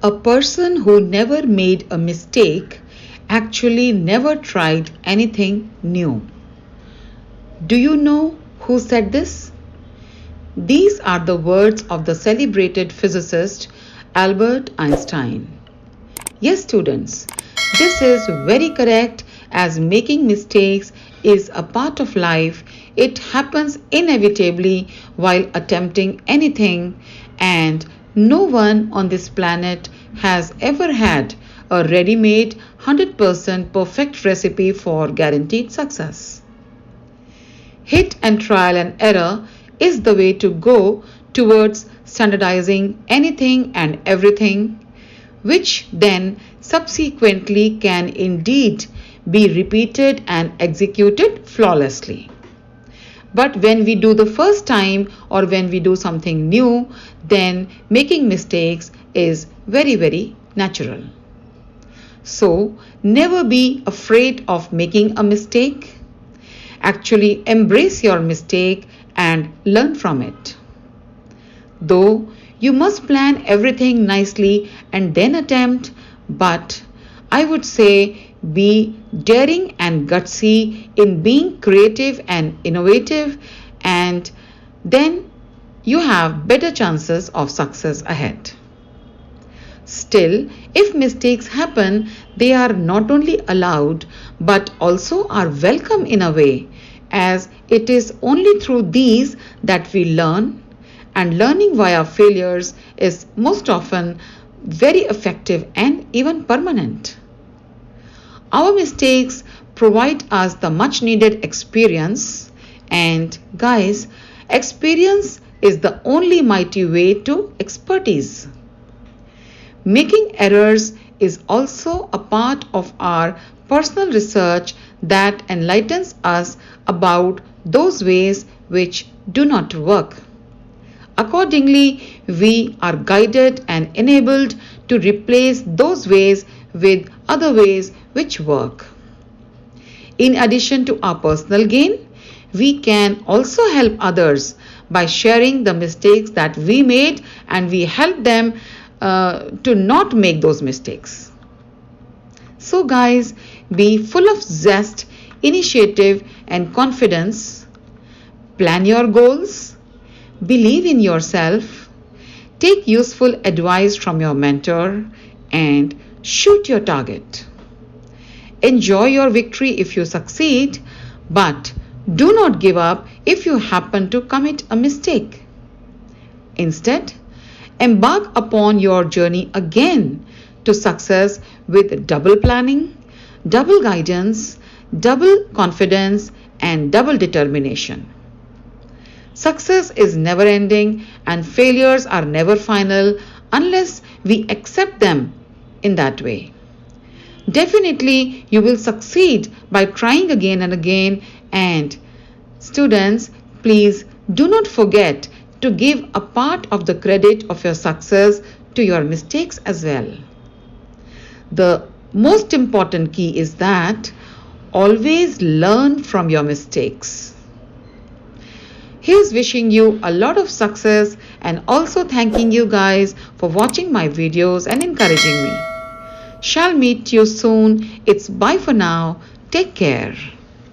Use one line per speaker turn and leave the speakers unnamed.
A person who never made a mistake actually never tried anything new. Do you know who said this? These are the words of the celebrated physicist Albert Einstein. Yes, students, this is very correct, as making mistakes is a part of life. It happens inevitably while attempting anything, and no one on this planet has ever had a ready-made 100% perfect recipe for guaranteed success. Hit and trial and error is the way to go towards standardizing anything and everything, which then subsequently can indeed be repeated and executed flawlessly. But when we do the first time or when we do something new, then making mistakes is very, very natural. So never be afraid of making a mistake. Actually embrace your mistake and learn from it. Though you must plan everything nicely and then attempt, but I would say be daring and gutsy in being creative and innovative, and then you have better chances of success ahead. Still, if mistakes happen, they are not only allowed but also are welcome in a way, as it is only through these that we learn, and learning via failures is most often very effective and even permanent. Our mistakes provide us the much needed experience, and guys, experience is the only mighty way to expertise. Making errors is also a part of our personal research that enlightens us about those ways which do not work. Accordingly, we are guided and enabled to replace those ways with other ways which work. In addition to our personal gain, we can also help others by sharing the mistakes that we made, and we help them to not make those mistakes. So guys, be full of zest, initiative and confidence. Plan your goals. Believe in yourself. Take useful advice from your mentor and shoot your target. Enjoy your victory if you succeed, but do not give up if you happen to commit a mistake. Instead, embark upon your journey again to success with double planning, double guidance, double confidence, and double determination. Success is never ending and failures are never final unless we accept them in that way. Definitely, you will succeed by trying again and again. And students, please do not forget to give a part of the credit of your success to your mistakes as well. The most important key is that always learn from your mistakes. Here's wishing you a lot of success and also thanking you guys for watching my videos and encouraging me. Shall meet you soon. It's bye for now. Take care.